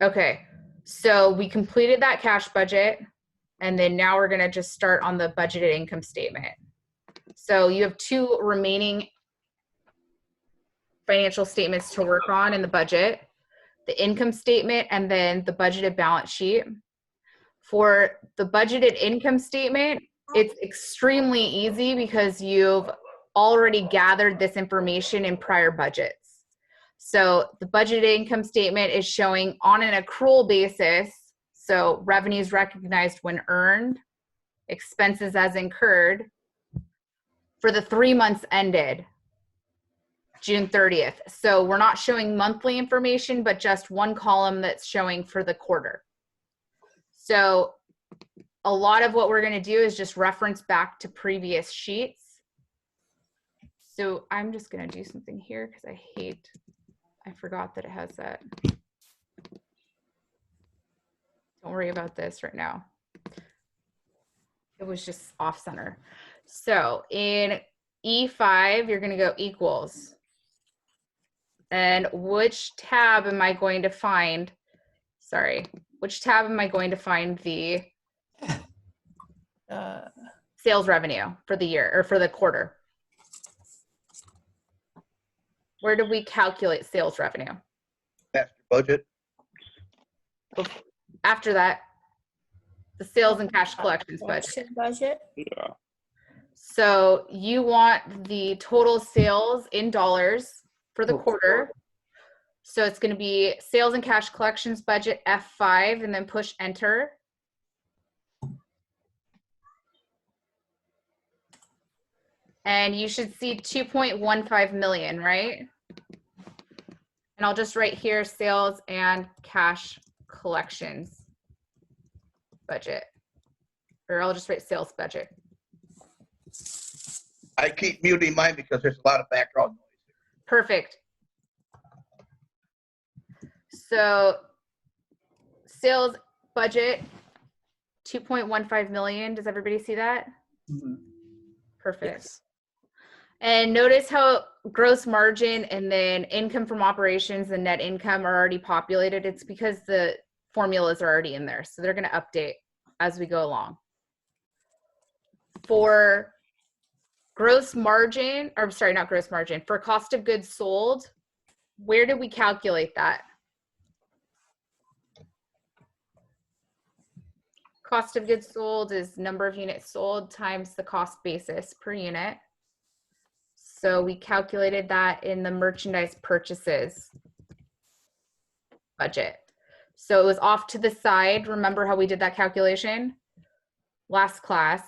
Okay, so we completed that cash budget, and then now we're gonna just start on the budgeted income statement. So you have 2 remaining financial statements to work on in the budget, the income statement and then the budgeted balance sheet. For the budgeted income statement, it's extremely easy because you've already gathered this information in prior budgets. So the budgeted income statement is showing on an accrual basis, so revenues recognized when earned, expenses as incurred, for the 3 months ended June 30th. So we're not showing monthly information, but just one column that's showing for the quarter. So a lot of what we're going to do is just reference back to previous sheets. So I'm just going to do something here because I forgot that it has that. Don't worry about this right now. It was just off center. So in E5, you're going to go equals. And which tab am I going to find? Sorry, which tab am I going to find the sales revenue for the year or for the quarter? Where do we calculate sales revenue? After budget. After that, the sales and cash collections budget. Yeah. So you want the total sales in dollars for the quarter. So it's going to be sales and cash collections budget F5 and then push enter. And you should see 2.15 million, right? And I'll just write here sales and cash collections budget. Or I'll just write sales budget. I keep muting mine because there's a lot of background noise. Perfect. So sales budget 2.15 million. Does everybody see that? Mm-hmm. Perfect. Yes. And notice how gross margin and then income from operations and net income are already populated. It's because the formulas are already in there. So they're going to update as we go along. For gross margin, or sorry, not gross margin, for cost of goods sold, where did we calculate that? Cost of goods sold is number of units sold times the cost basis per unit. So we calculated that in the merchandise purchases budget. So it was off to the side. Remember how we did that calculation last class?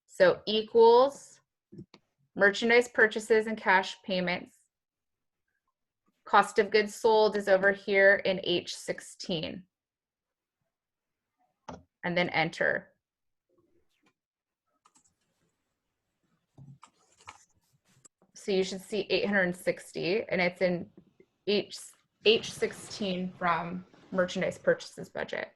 So equals merchandise purchases and cash payments. Cost of goods sold is over here in H16. And then enter. So you should see 860, and it's in H16 from merchandise purchases budget.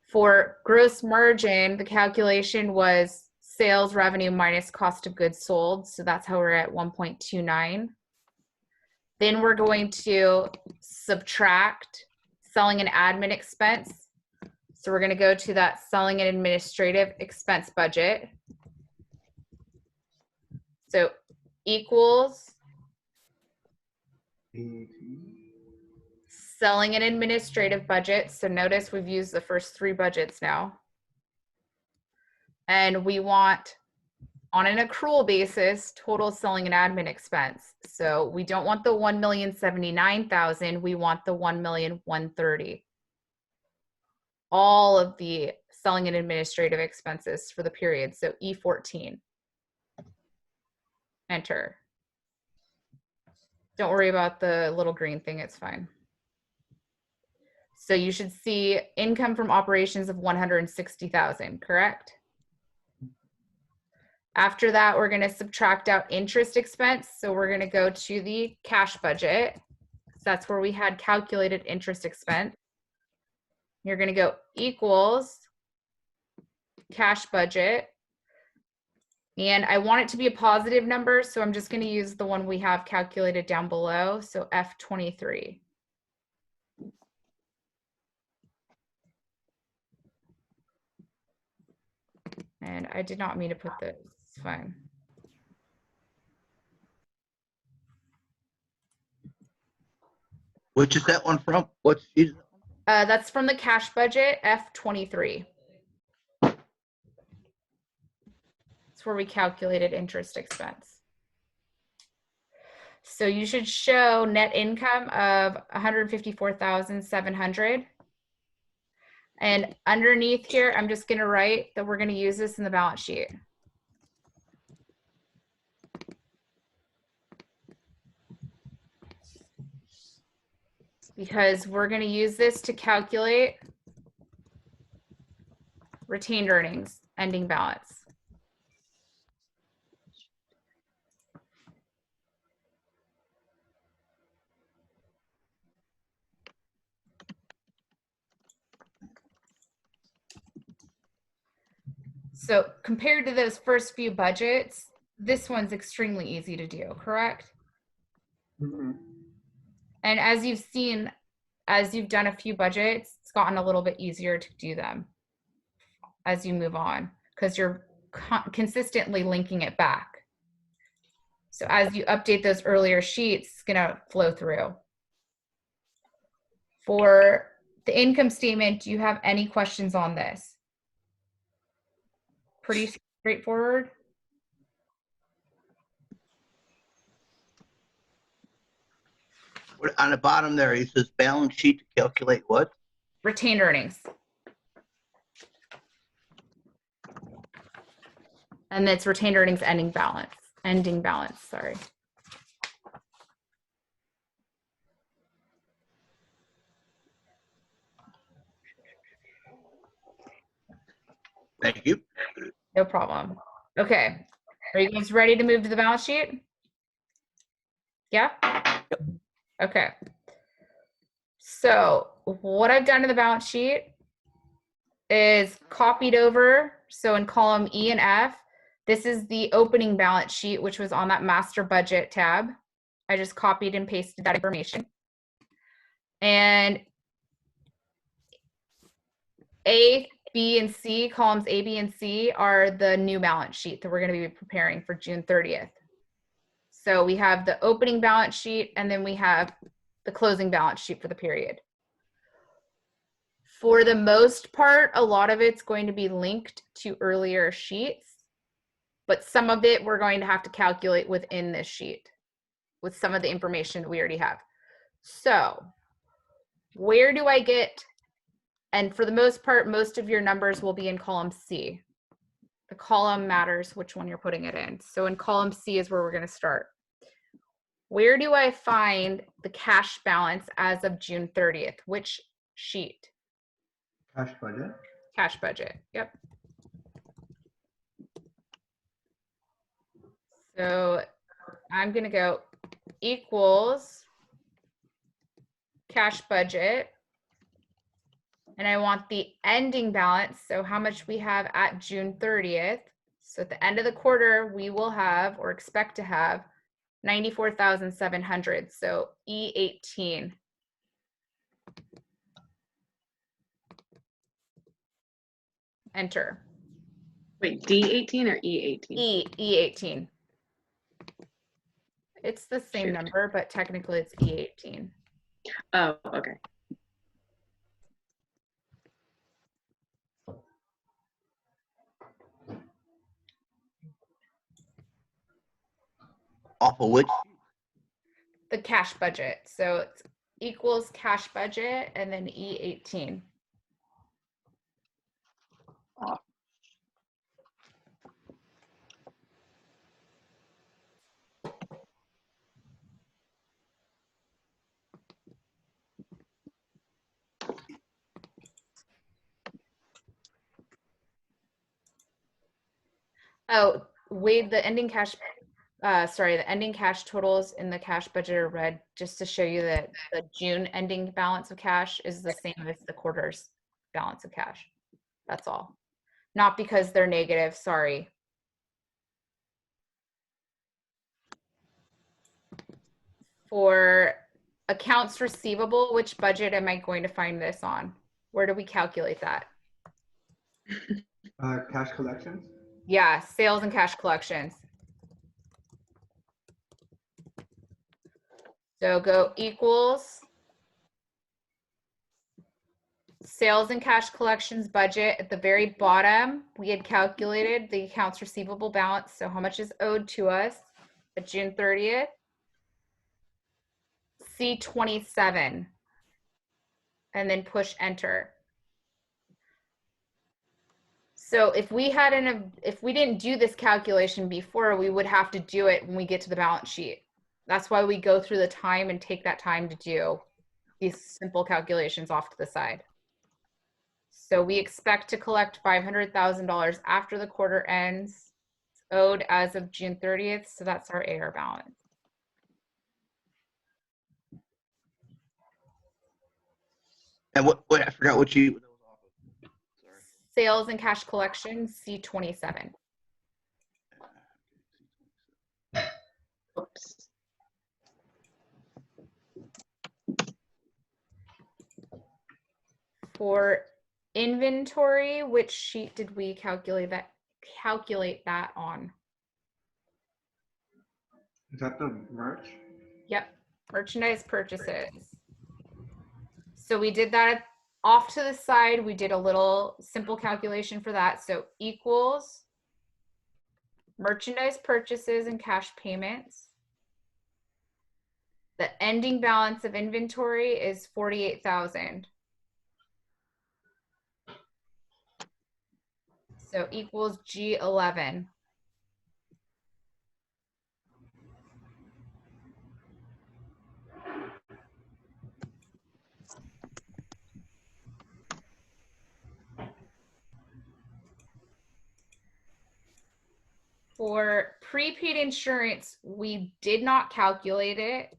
For gross margin, the calculation was sales revenue minus cost of goods sold. So that's how we're at 1.29. Then we're going to subtract selling and admin expense. So we're going to go to that selling and administrative expense budget. So equals selling and administrative budget. So notice we've used the first 3 budgets now. And we want, on an accrual basis, total selling and admin expense. So we don't want the 1,079,000, we want the 1,130,000. All of the selling and administrative expenses for the period. So E14. Enter. Don't worry about the little green thing, it's fine. So you should see income from operations of 160,000, correct? After that, we're going to subtract out interest expense. So we're going to go to the cash budget. That's where we had calculated interest expense. You're going to go equals cash budget And I want it to be a positive number, so I'm just going to use the one we have calculated down below, so F23. And I did not mean to put this, it's fine. Which is that one from? What sheet? Is that one? That's from the cash budget, F23. It's where we calculated interest expense. So you should show net income of 154,700. And underneath here, I'm just gonna write that we're gonna use this in the balance sheet. Because we're gonna use this to calculate retained earnings, ending balance. So compared to those first few budgets, this one's extremely easy to do, correct? Mhm. And as you've seen, as you've done a few budgets, it's gotten a little bit easier to do them as you move on because you're consistently linking it back. So as you update those earlier sheets, it's gonna flow through. For the income statement, do you have any questions on this? Pretty straightforward. On the bottom there, he says balance sheet to calculate what? Retained earnings. And it's retained earnings ending balance, sorry. Thank you. No problem. Okay. Are you guys ready to move to the balance sheet? Yeah? Okay. So what I've done to the balance sheet is copied over. So in column E and F, this is the opening balance sheet, which was on that master budget tab. I just copied and pasted that information. And A, B, and C, columns A, B, and C are the new balance sheet that we're going to be preparing for June 30th. So we have the opening balance sheet, and then we have the closing balance sheet for the period. For the most part, a lot of it's going to be linked to earlier sheets, but some of it we're going to have to calculate within this sheet with some of the information that we already have. So where do I get, and for the most part, most of your numbers will be in column C. The column matters which one you're putting it in. So in column C is where we're going to start. Where do I find the cash balance as of June 30th? Which sheet? Cash budget. Cash budget. Yep. So I'm going to go equals cash budget. And I want the ending balance. So how much we have at June 30th. So at the end of the quarter, we will have or expect to have 94,700. So E18. Enter. Wait, D18 or E18? E18. It's the same Shoot. number, but technically it's E18. Oh, okay. Off of which? The cash budget. So it's equals cash budget and then E18. Oh, Wade, the ending cash, the ending cash totals in the cash budget are red, just to show you that the June ending balance of cash is the same as the quarter's balance of cash. That's all. Not because they're negative, sorry. For accounts receivable, which budget am I going to find this on? Where do we calculate that? Cash collections. Yeah, sales and cash collections. So go equals sales and cash collections budget. At the very bottom, we had calculated the accounts receivable balance. So how much is owed to us at June 30th? C27. And then push enter. So if we didn't do this calculation before, we would have to do it when we get to the balance sheet. That's why we go through the time and take that time to do these simple calculations off to the side. So we expect to collect $500,000 after the quarter ends. It's owed as of June 30th. So that's our AR balance. And what I forgot what you. Sorry. Sales and cash collections, C27. Oops. For inventory, which sheet did we calculate that on? Is that the merch? Yep, merchandise purchases. So we did that off to the side. We did a little simple calculation for that. So equals merchandise purchases and cash payments. The ending balance of inventory is 48,000. So equals G11. For prepaid insurance, we did not calculate it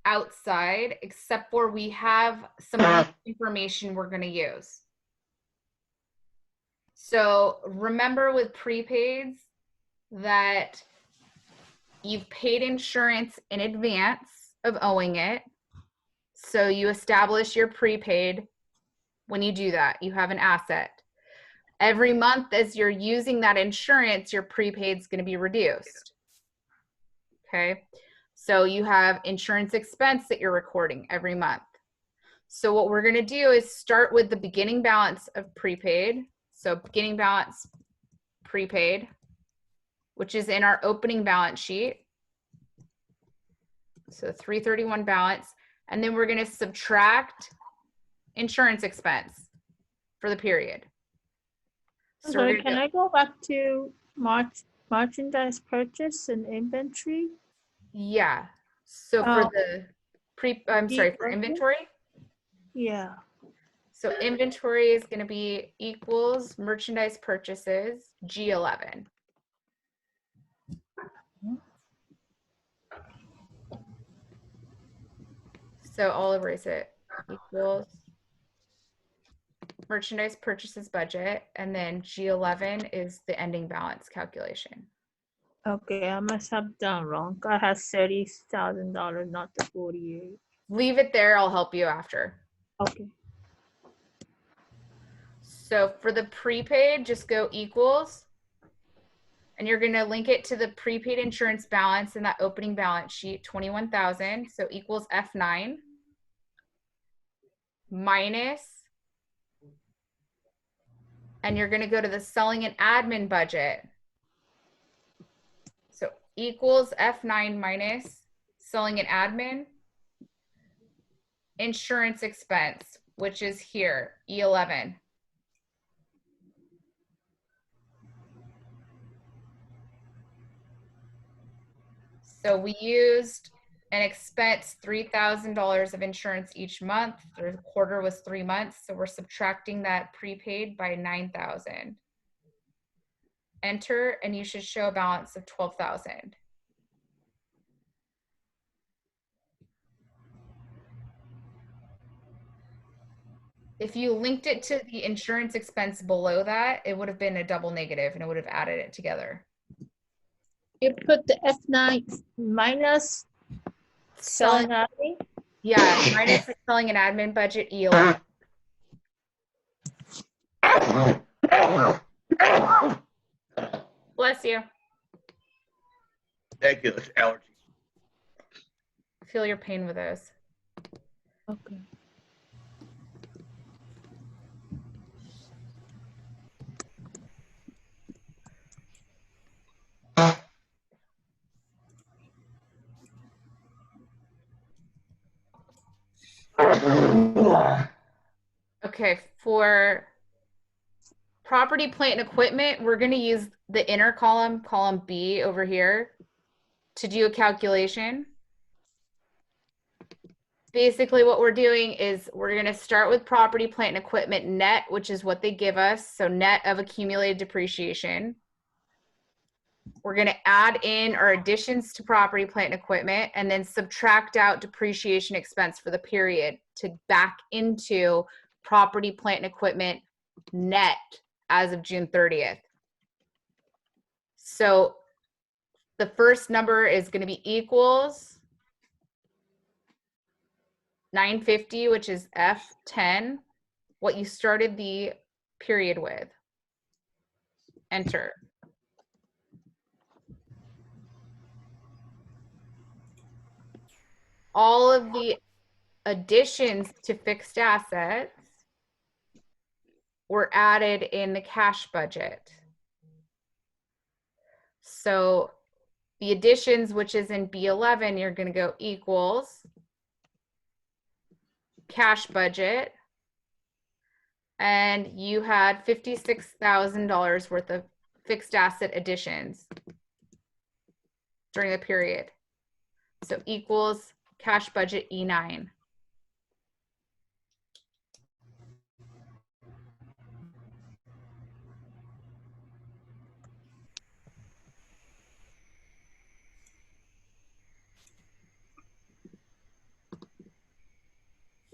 outside, except for we have some information we're going to use. So remember with prepaids that you've paid insurance in advance of owing it. So you establish your prepaid when you do that. You have an asset. Every month as you're using that insurance, your prepaid is going to be reduced. Okay. So you have insurance expense that you're recording every month. So what we're going to do is start with the beginning balance of prepaid. So beginning balance prepaid, which is in our opening balance sheet. So 331 balance. And then we're going to subtract insurance expense for the period. So sorry, can I go back to merchandise purchase and inventory? Yeah. So for the for inventory? Yeah. So inventory is going to be equals merchandise purchases, G11. So I'll erase it. Equals merchandise purchases budget, and then G11 is the ending balance calculation. Okay, I must have done wrong. I have $30,000, not the 48. Leave it there. I'll help you after. Okay. So for the prepaid, just go equals, and you're going to link it to the prepaid insurance balance in that opening balance sheet, 21,000. So equals F9 minus, and you're going to go to the selling and admin budget. So equals F9 minus selling and admin insurance expense, which is here, E11. So we used an expense $3,000 of insurance each month. The quarter was 3 months, so we're subtracting that prepaid by 9,000. Enter, and you should show a balance of 12,000. If you linked it to the insurance expense below that, it would have been a double negative, and it would have added it together. You put the F9 minus Selling admin? Yeah, minus the selling and admin budget, E11. Bless you. Thank you. It's allergies. Feel your pain with those. Okay. Okay, for property, plant, and equipment, we're going to use the inner column, column B over here, to do a calculation. Basically, what we're doing is we're going to start with property, plant, and equipment net, which is what they give us. So net of accumulated depreciation. We're going to add in our additions to property, plant, and equipment, and then subtract out depreciation expense for the period to back into property, plant, and equipment net as of June 30th. So the first number is going to be equals 950, which is F10, what you started the period with. Enter. All of the additions to fixed assets were added in the cash budget. So the additions, which is in B11, you're going to go equals cash budget. And you had $56,000 worth of fixed asset additions during the period. So equals cash budget E9.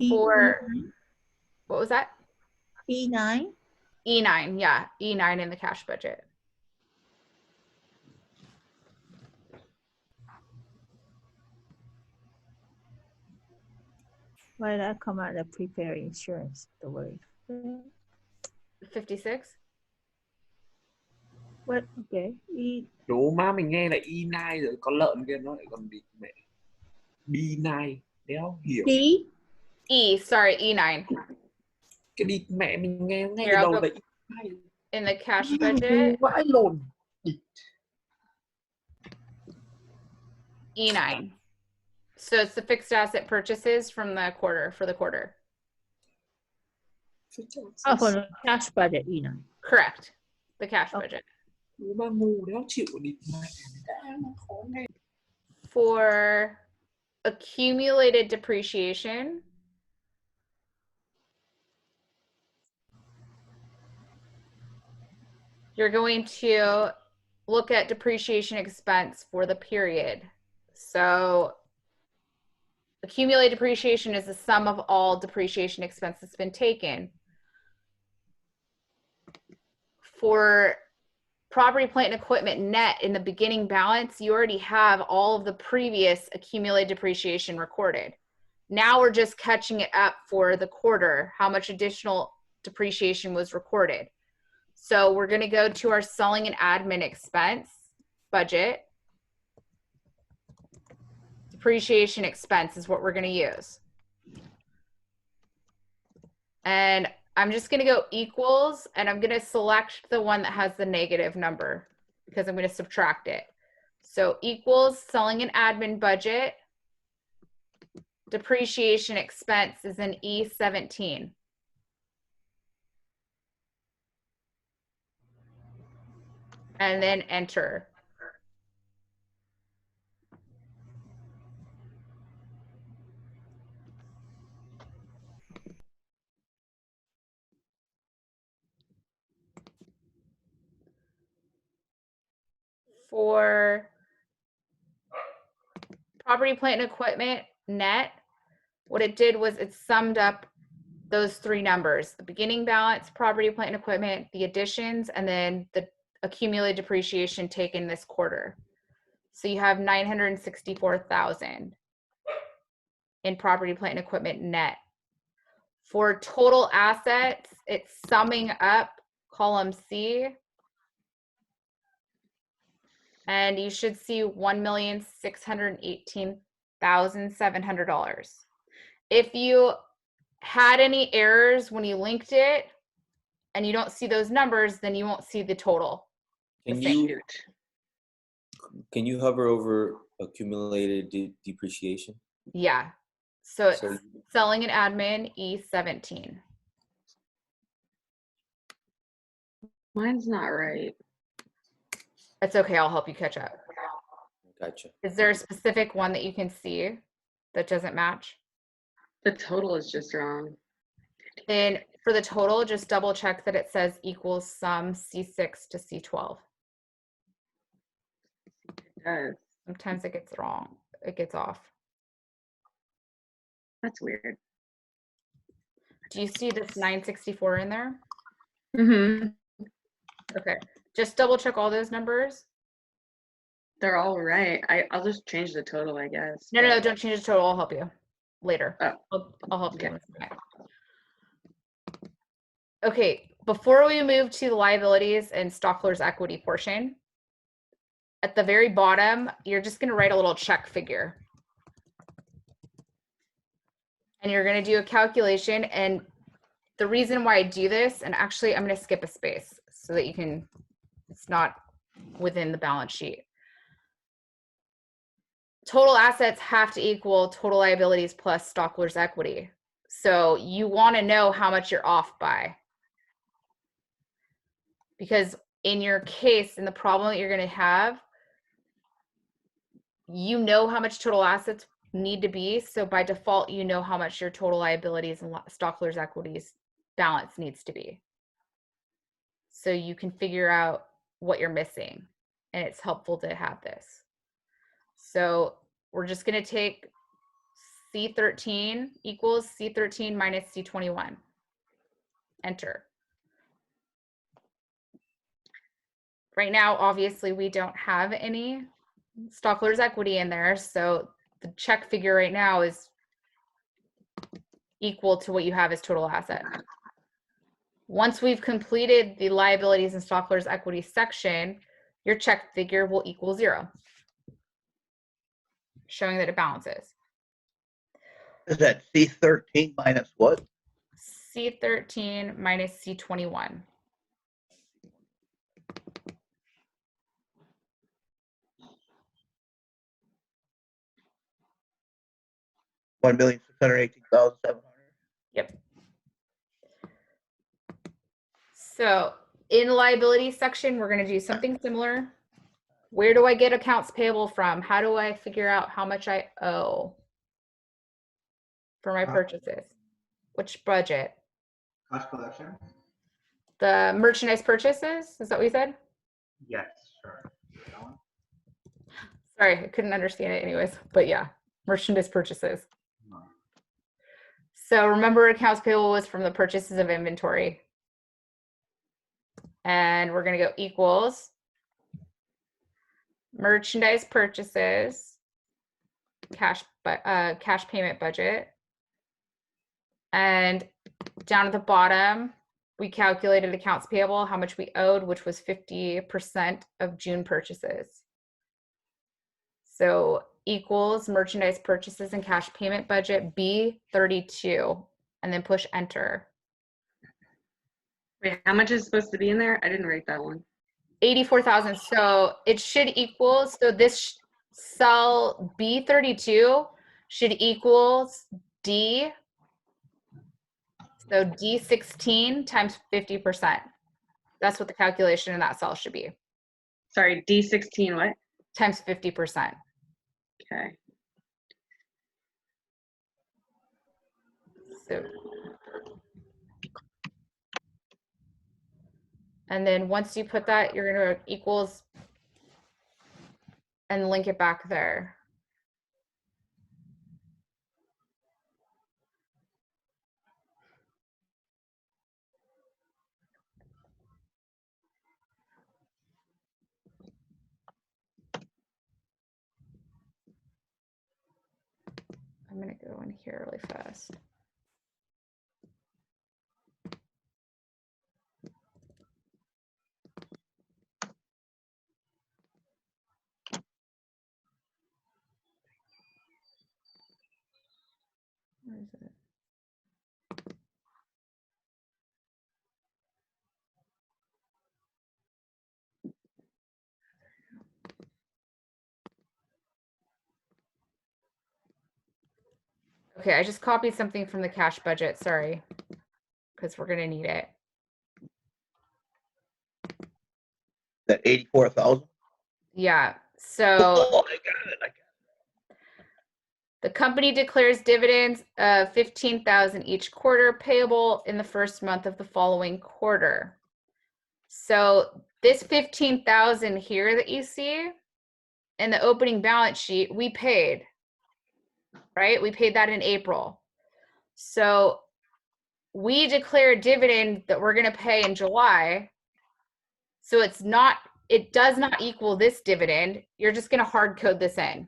For, what was that? E9? E9, yeah, E9 in the cash budget. Why did that come out of prepare insurance? The word. 56? What? Okay. E Đủ má mình nghe là E9 rồi, con lợn kia nó lại còn bị mẹ B9 đéo hiểu. D? E, sorry, E9. Cái đi mẹ mình nghe ngay Here, từ I'll đầu go là E9. in the cash budget. Vãi lồn. E9. So it's the fixed asset purchases from the quarter, for the quarter. Oh, for the cash budget, E9. Correct. The cash Okay. budget. Đủ má ngu đéo chịu đi mẹ. Nó khó nghe. For accumulated depreciation, you're going to look at depreciation expense for the period. So accumulated depreciation is the sum of all depreciation expense that's been taken. For property, plant, and equipment net in the beginning balance, you already have all of the previous accumulated depreciation recorded. Now we're just catching it up for the quarter, how much additional depreciation was recorded. So we're going to go to our selling and admin expense budget. Depreciation expense is what we're going to use. And I'm just going to go equals, and I'm going to select the one that has the negative number because I'm going to subtract it. So equals selling and admin budget. Depreciation expense is in E17. And then enter. For property, plant, and equipment net, what it did was it summed up those three numbers: the beginning balance, property, plant, and equipment, the additions, and then the accumulated depreciation taken this quarter. So you have 964,000. in property, plant, and equipment net. For total assets, it's summing up column C. And you should see $1,618,700. If you had any errors when you linked it and you don't see those numbers, then you won't see the total. Can same. you can you hover over accumulated depreciation? Yeah. So it's So selling and admin E17. Mine's not right. That's okay. I'll help you catch up. gotcha. Is there a specific one that you can see that doesn't match? The total is just wrong. Then for the total, just double check that it says equals sum C6 to C12. It does. Sometimes it gets wrong. It gets off. That's weird. Do you see this 964 in there? Mm-hmm. Okay. Just double check all those numbers. They're all right. I'll just change the total, I guess. No, but- don't change the total. I'll help you later. Oh. I'll help you. Okay. in a second. Okay, before we move to the liabilities and stockholders' equity portion, at the very bottom, you're just going to write a little check figure. And you're going to do a calculation. And the reason why I do this, and actually I'm going to skip a space so that you can, it's not within the balance sheet. Total assets have to equal total liabilities plus stockholders' equity. So you want to know how much you're off by. Because in your case, in the problem that you're going to have, you know how much total assets need to be. So by default, you know how much your total liabilities and stockholders' equities balance needs to be. So you can figure out what you're missing. And it's helpful to have this. So we're just going to take C13 equals C13 minus C21. Enter. Right now, obviously, we don't have any stockholders' equity in there. So the check figure right now is equal to what you have as total asset. Once we've completed the liabilities and stockholders' equity section, your check figure will equal 0, showing that it balances. Is that C13 minus what? C13 minus C21. $1,618,700. Yep. So in the liability section, we're going to do something similar. Where do I get accounts payable from? How do I figure out how much I owe for my purchases? Which budget? Cost collection? The merchandise purchases? Is that what you said? Yes, sure. That one? Sorry, I couldn't understand it anyways, but yeah, merchandise purchases. No. So remember, accounts payable was from the purchases of inventory. And we're going to go equals merchandise purchases, cash payment budget. And down at the bottom, we calculated accounts payable, how much we owed, which was 50% of June purchases. So equals merchandise purchases and cash payment budget B32, and then push enter. Wait, how much is supposed to be in there? I didn't write that one. 84,000. So it should equal, so this cell B32 should equal D. So D16 times 50%. That's what the calculation in that cell should be. Sorry, D16 what? Times 50%. Okay. So, and then once you put that, you're going to equals and link it back there. I'm gonna go in here really fast. Where is it? Okay, I just copied something from the cash budget, sorry, because we're gonna need it. That 84,000. Yeah, so Oh, I got it. the company declares dividends of 15,000 each quarter payable in the first month of the following quarter. So this 15,000 here that you see in the opening balance sheet, we paid, right? We paid that in April. So we declare a dividend that we're going to pay in July. So it does not equal this dividend. You're just going to hard code this in.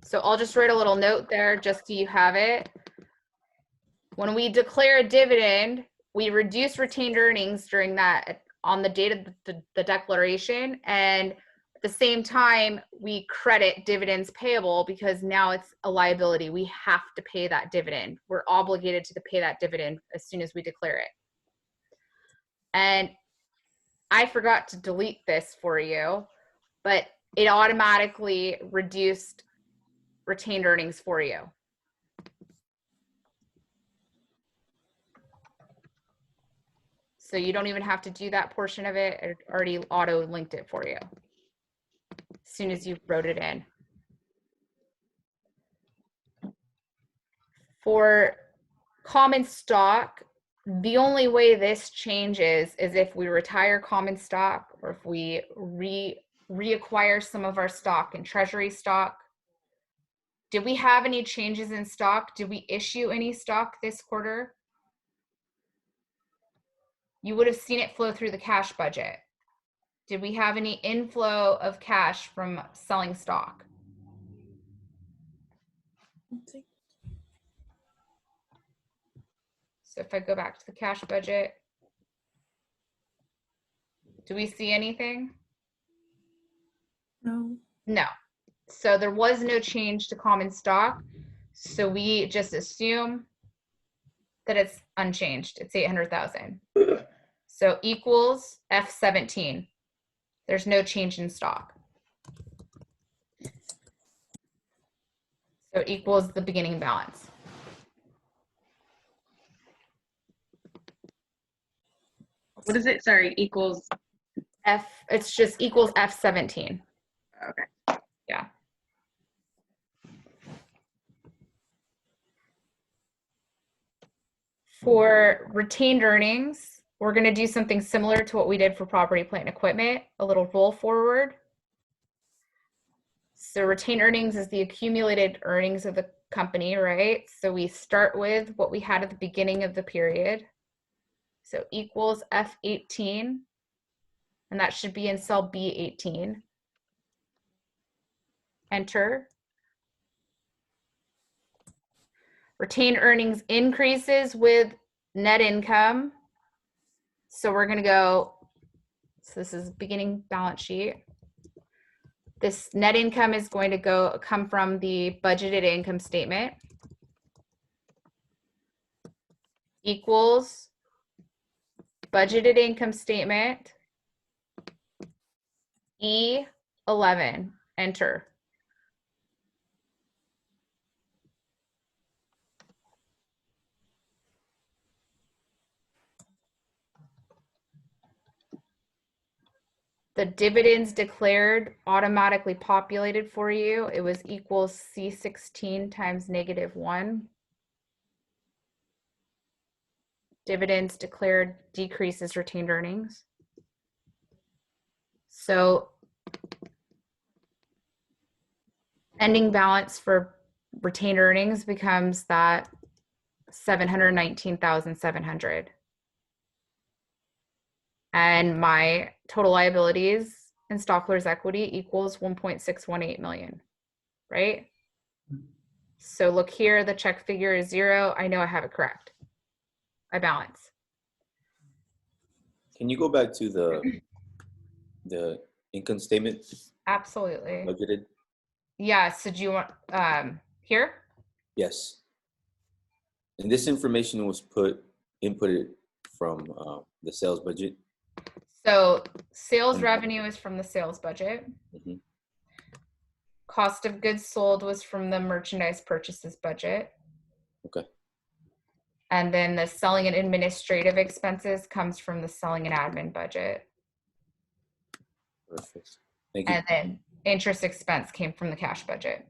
So I'll just write a little note there just so you have it. When we declare a dividend, we reduce retained earnings during that on the date of the declaration. And at the same time, we credit dividends payable because now it's a liability. We have to pay that dividend. We're obligated to pay that dividend as soon as we declare it. And I forgot to delete this for you, but it automatically reduced retained earnings for you. So you don't even have to do that portion of it. It already auto linked it for you as soon as you wrote it in. For common stock, the only way this changes is if we retire common stock or if we reacquire some of our stock in treasury stock. Did we have any changes in stock? Did we issue any stock this quarter? You would have seen it flow through the cash budget. Did we have any inflow of cash from selling stock? So if I go back to the cash budget, do we see anything? No. No. So there was no change to common stock. So we just assume that it's unchanged. It's 800,000. So equals F17. There's no change in stock. So equals the beginning balance. What is it? Sorry, equals. It's just equals F17. Okay. Yeah. For retained earnings, we're going to do something similar to what we did for property, plant, and equipment, a little roll forward. So retained earnings is the accumulated earnings of the company, right? So we start with what we had at the beginning of the period. So equals F18, and that should be in cell B18. Enter. Retained earnings increases with net income. So we're going to go, so this is beginning balance sheet. This net income is going to come from the budgeted income statement. Equals budgeted income statement, E11, enter. The dividends declared automatically populated for you. It was equals C16 times -1. Dividends declared decreases retained earnings. So ending balance for retained earnings becomes that 719,700. And my total liabilities and stockholders' equity equals 1.618 million, right? So look here, the check figure is 0. I know I have it correct. I balance. Can you go back to the income statement Absolutely. budgeted? Yeah, so do you want, here? Yes. And this information was inputted from the sales budget. So sales revenue is from the sales budget. Mhm. Cost of goods sold was from the merchandise purchases budget. Okay. And then the selling and administrative expenses comes from the selling and admin budget. Perfect. Thank you. And then interest expense came from the cash budget.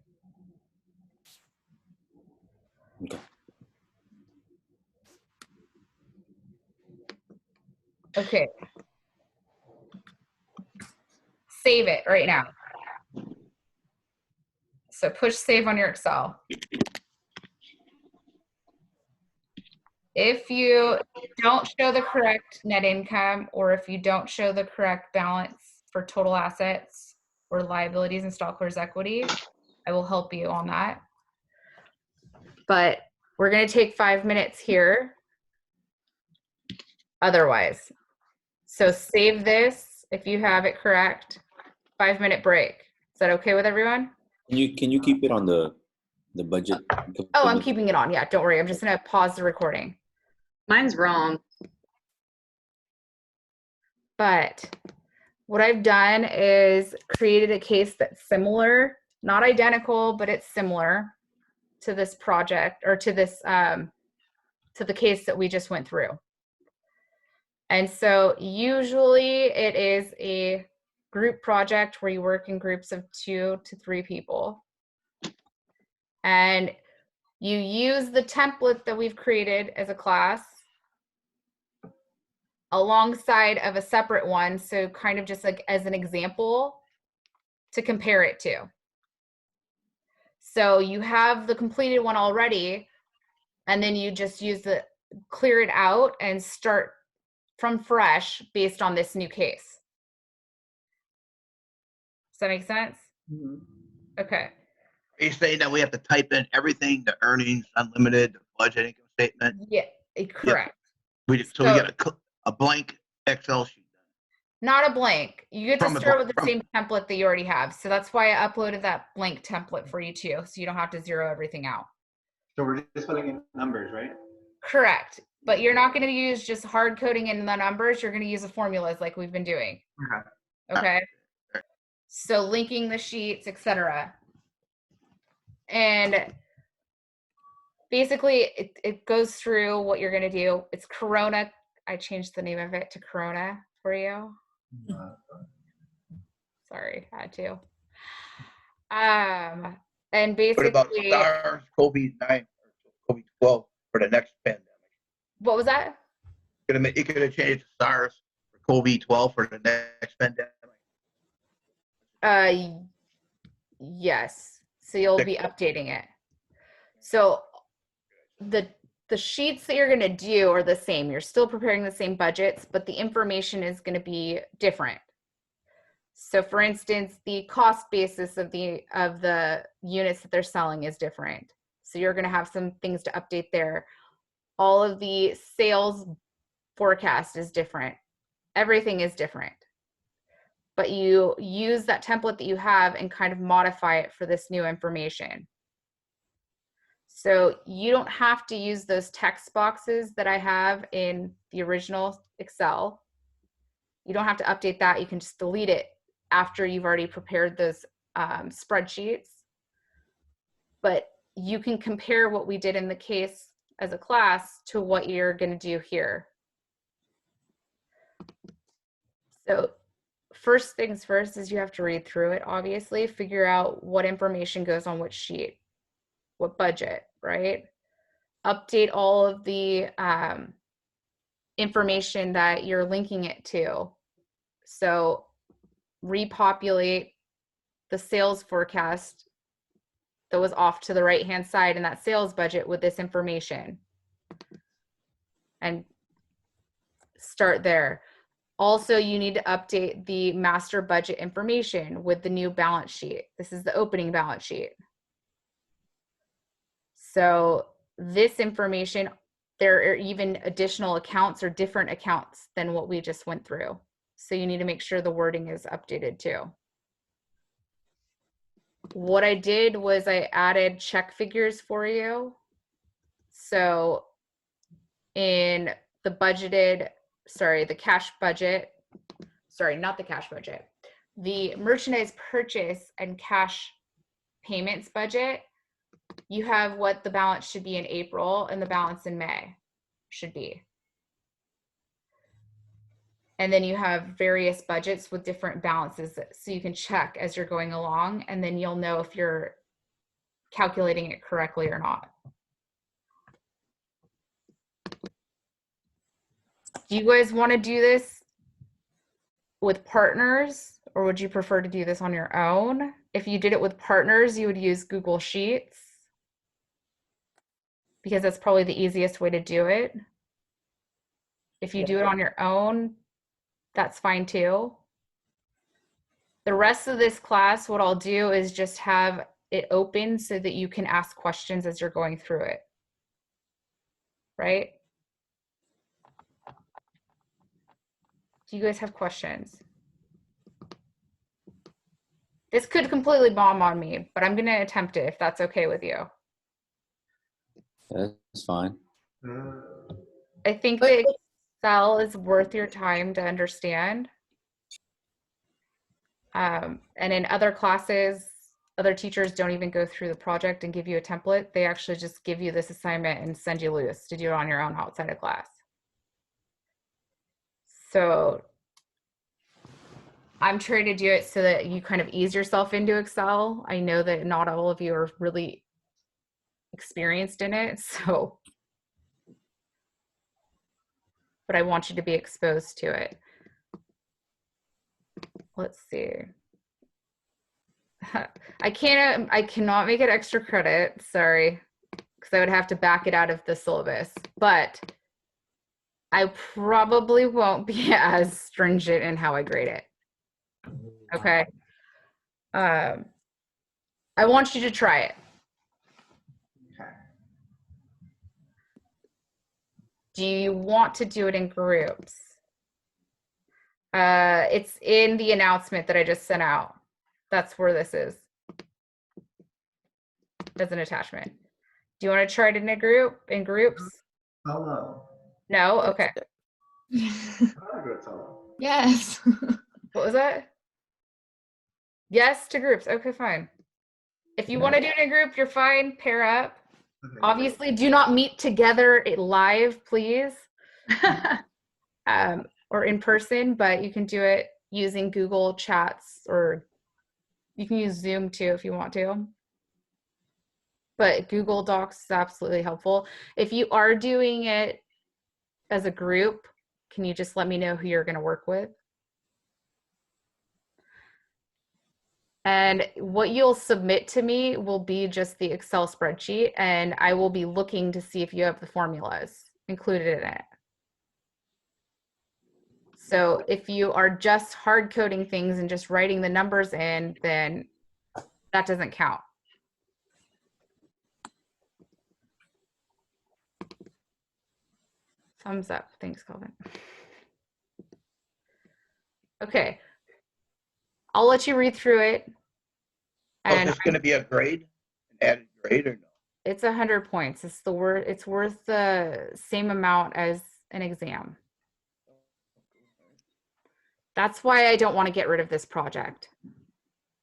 Okay. Okay. Save it right now. So push save on your Excel. If you don't show the correct net income, or if you don't show the correct balance for total assets or liabilities and stockholders' equity, I will help you on that. But we're going to take 5 minutes here. Otherwise. So save this if you have it correct. 5-minute break. Is that okay with everyone? Can you keep it on the budget? Oh, I'm keeping it on. Yeah, don't worry. I'm just going to pause the recording. Mine's wrong. But what I've done is created a case that's similar, not identical, but it's similar to this project, or to this, to the case that we just went through. And so usually it is a group project where you work in groups of 2 to 3 people. And you use the template that we've created as a class alongside of a separate one. So kind of just like as an example to compare it to. So you have the completed one already, and then you just use the, clear it out and start from fresh based on this new case. Does that make sense? Okay. Are you saying that we have to type in everything, the earnings, unlimited, the budget, income statement? Yeah, correct. So we So- get a blank Excel sheet. Not a blank. You get to From a start blank- with the same template that you already have. So that's why I uploaded that blank template for you too, so you don't have to zero everything out. So we're just putting in numbers, right? Correct. But you're not going to use just hard coding in the numbers. You're going to use the formulas like we've been doing. Okay. Okay. So linking the sheets, etc. And basically it goes through what you're going to do. It's Corona. I changed the name of it to Corona for you. Sorry, had to. And What about basically, SARS, COVID-9, or COVID-12 for the next pandemic? what was that? You could have changed to SARS for COVID-12 for the next pandemic. Yes. So you'll be updating it. So the sheets that you're going to do are the same. You're still preparing the same budgets, but the information is going to be different. So for instance, the cost basis of the units that they're selling is different. So you're going to have some things to update there. All of the sales forecast is different. Everything is different. But you use that template that you have and kind of modify it for this new information. So you don't have to use those text boxes that I have in the original Excel. You don't have to update that. You can just delete it after you've already prepared those spreadsheets. But you can compare what we did in the case as a class to what you're going to do here. So first things first is you have to read through it, obviously, figure out what information goes on which sheet, what budget, right? Update all of the information that you're linking it to. So repopulate the sales forecast that was off to the right-hand side in that sales budget with this information. And start there. Also, you need to update the master budget information with the new balance sheet. This is the opening balance sheet. So this information, there are even additional accounts or different accounts than what we just went through. So you need to make sure the wording is updated too. What I did was I added check figures for you. So in the budgeted, sorry, the cash budget, sorry, not the cash budget, the merchandise purchase and cash payments budget, you have what the balance should be in April and the balance in May should be. And then you have various budgets with different balances so you can check as you're going along, and then you'll know if you're calculating it correctly or not. Do you guys want to do this with partners, or would you prefer to do this on your own? If you did it with partners, you would use Google Sheets because that's probably the easiest way to do it. If you do it on your own, that's fine too. The rest of this class, what I'll do is just have it open so that you can ask questions as you're going through it. Right? Do you guys have questions? This could completely bomb on me, but I'm going to attempt it if that's okay with you. That's fine. I think that Excel is worth your time to understand. And in other classes, other teachers don't even go through the project and give you a template. They actually just give you this assignment and send you loose to do it on your own outside of class. So I'm trying to do it so that you kind of ease yourself into Excel. I know that not all of you are really experienced in it, so, but I want you to be exposed to it. Let's see. I cannot make it extra credit, sorry, because I would have to back it out of the syllabus, but I probably won't be as stringent in how I grade it. Okay. I want you to try it. Okay. Do you want to do it in groups? It's in the announcement that I just sent out. That's where this is as an attachment. Do you want to try it in a group, in groups? Solo. No? Okay. I want to go solo. Yes. What was that? Yes to groups. Okay, fine. If you want to do it in a group, you're fine. Pair up. Okay. Obviously, do not meet together live, please, or in person, but you can do it using Google Chats, or you can use Zoom too if you want to. But Google Docs is absolutely helpful. If you are doing it as a group, can you just let me know who you're going to work with? And what you'll submit to me will be just the Excel spreadsheet, and I will be looking to see if you have the formulas included in it. So if you are just hard coding things and just writing the numbers in, then that doesn't count. Thumbs up. Thanks, Calvin. Okay. I'll let you read through it. Oh, is And this gonna be a grade, an added grade or no? it's 100 points. It's worth the same amount as an exam. That's why I don't want to get rid of this project,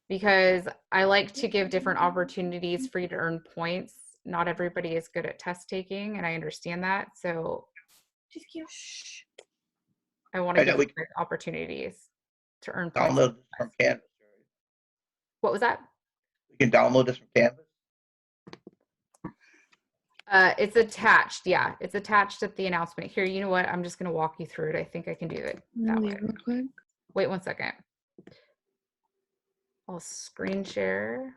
because I like to give different opportunities for you to earn points. Not everybody is good at test taking, and I understand that. So I want to I know give we- you guys opportunities to earn points. Download this from Canvas. Right? What was that? We can download this from Canvas. It's attached. Yeah, it's attached at the announcement. Here, you know what? I'm just going to walk you through it. I think I can do it that way. Real quick. Wait 1 second. I'll screen share.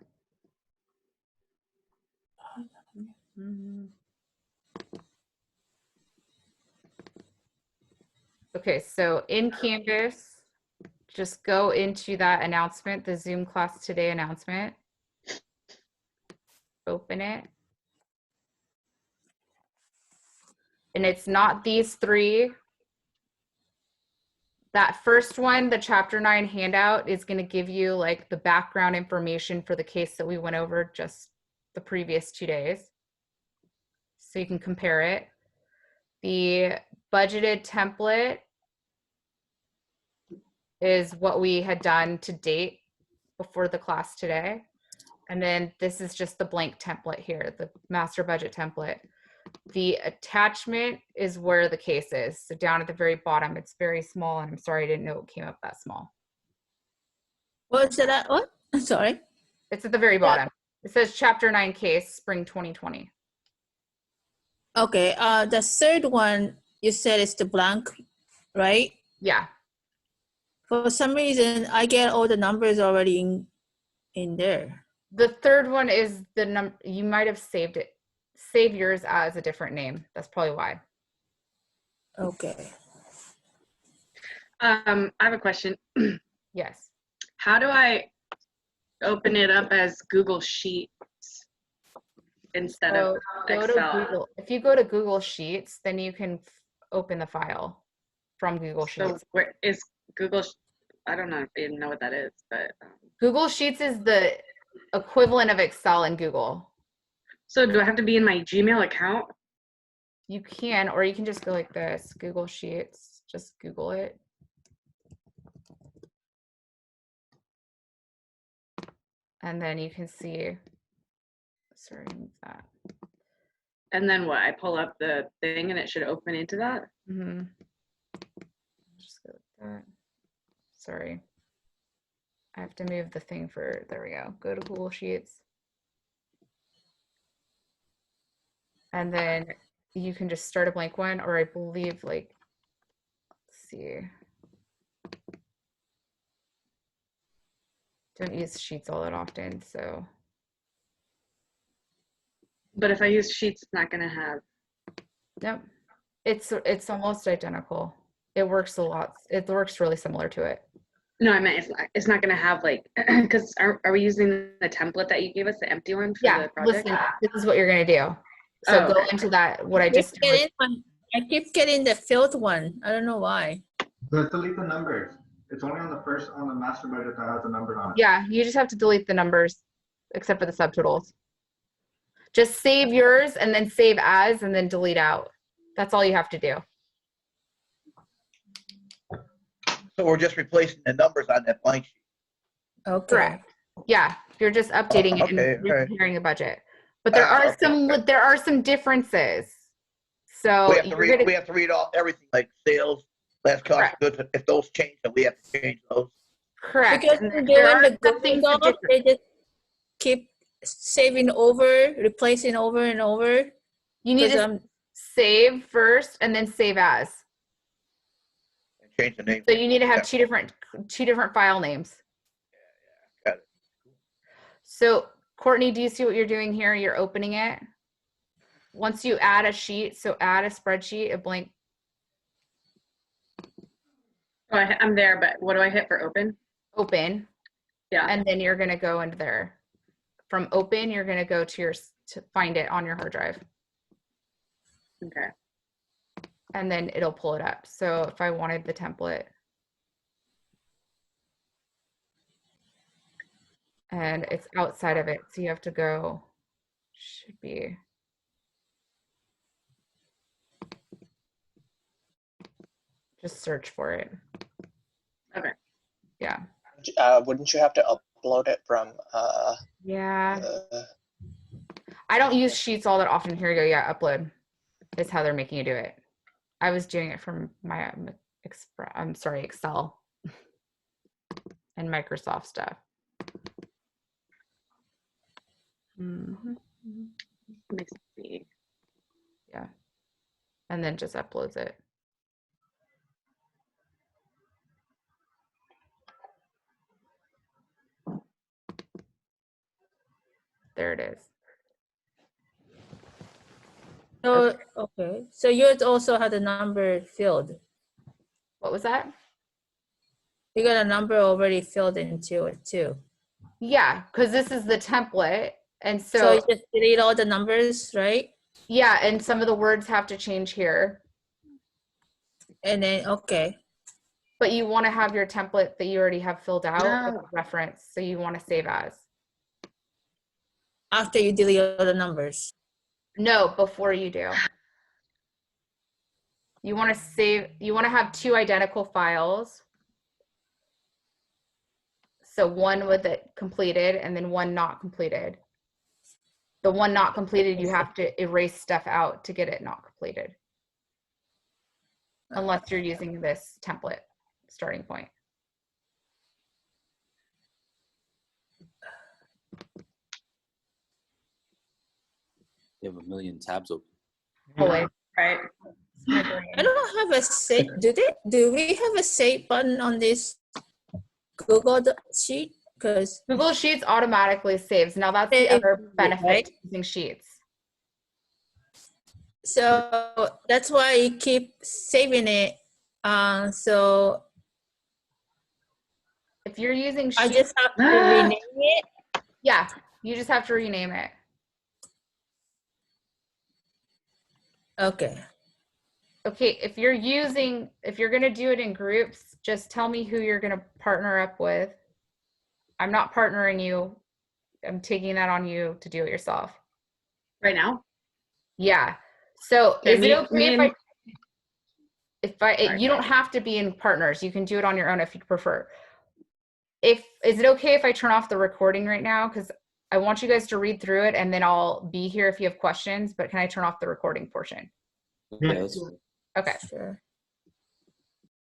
Mhm. Okay, so in Canvas, just go into that announcement, the Zoom class today announcement. Open it. And it's not these three. That first one, the chapter 9 handout, is going to give you like the background information for the case that we went over just the previous 2 days. So you can compare it. The budgeted template is what we had done to date before the class today. And then this is just the blank template here, the master budget template. The attachment is where the case is. So down at the very bottom, it's very small, and I'm sorry I didn't know it came up that small. What's that? What? Sorry. It's at the very bottom. It says chapter 9 case, spring 2020. Okay. The third one you said is the blank, right? Yeah. For some reason, I get all the numbers already in there. The third one is the number, you might have saved it. Save yours as a different name. That's probably why. Okay. I have a question. Yes. How do I open it up as Google Sheets instead of Go to Excel? Google. If you go to Google Sheets, then you can open the file from Google So Sheets. where is Google? I don't know, even know what that is, but Google Sheets is the equivalent of Excel in Google. so do I have to be in my Gmail account? You can, or you can just go like this, Google Sheets, just Google it. And then you can see, sorry, move that. And then what? I pull up the thing and it should open into that? Mm-hmm. Just go like that. Sorry. I have to move the thing for, there we go. Go to Google Sheets. And then you can just start a blank one, or I believe like, let's see. Don't use Sheets all that often, so. But if I use Sheets, it's not gonna have. Nope. It's almost identical. It works a lot. It works really similar to it. No, I meant it's not gonna have like, because are we using the template that you gave us, the empty one for Yeah, the project? listen, this is what you're gonna do. So Oh, go okay. into that, what I just did. I keep getting the filled one. I don't know why. Just delete the numbers. It's only on the master budget that has the number on it. Yeah, you just have to delete the numbers, except for the subtotals. Just save yours and then save as and then delete out. That's all you have to do. So we're just replacing the numbers on that blank sheet. Okay. Correct. Yeah, you're just updating it Okay, and okay. preparing the budget. But there are Okay. there are some differences. So We have to read everything like sales, last cost Correct. of goods. If those change, then we have to change those. correct. Because And when there are doing the some things Google that Doc, differ. they just keep saving over, replacing over and over. You need Because to save first and then save as. And change the name. So you need to have Yeah. two different file names. Got it. So Courtney, do you see what you're doing here? You're opening it. Once you add a sheet, so add a spreadsheet, a blank. Oh, I'm there, but what do I hit for open? Open, Yeah. and then you're gonna go into there. From open, you're gonna go to to find it on your hard drive, Okay. and then it'll pull it up. So if I wanted the template, and it's outside of it, so you have to go. Should be. Just search for it. Okay. Yeah. Wouldn't you have to upload it from Yeah. I don't use Sheets all that often. Here you go. Yeah, upload is how they're making you do it. I was doing it from my Excel and Microsoft stuff. Mhm. Let me see. Yeah. And then just uploads it. There it is. So, okay. So yours also had the number filled. What was that? You got a number already filled into it too. Yeah, because this is the template. And So so, you just delete all the numbers, right? yeah, and some of the words have to change here. And then, okay. But you want to have your template that you already have filled out as No. a reference. So you want to save as. After you delete all the numbers. No, before you do. You want to save, you want to have two identical files. So one with it completed and then one not completed. The one not completed, you have to erase stuff out to get it not completed. Unless you're using this template starting point. You have a million tabs open. Always. Right. I don't have a save. Do we have a save button on this Google sheet? Because Google Sheets automatically saves. Now that's the Save, other benefit right? to using Sheets. so that's why you keep saving it. So If you're using I Sheets, just have to rename it. yeah, you just have to rename it. Okay. Okay, if you're gonna do it in groups, just tell me who you're gonna partner up with. I'm not partnering you. I'm taking that on you to do it yourself. Right now? Yeah. So Okay, is it okay me if and- you don't have to be in partners. You can do it on your own if you prefer. Is it okay if I turn off the recording right now? Because I want you guys to read through it and then I'll be here if you have questions, but can I turn off the recording portion? Yeah, that's fine. Okay. Sure.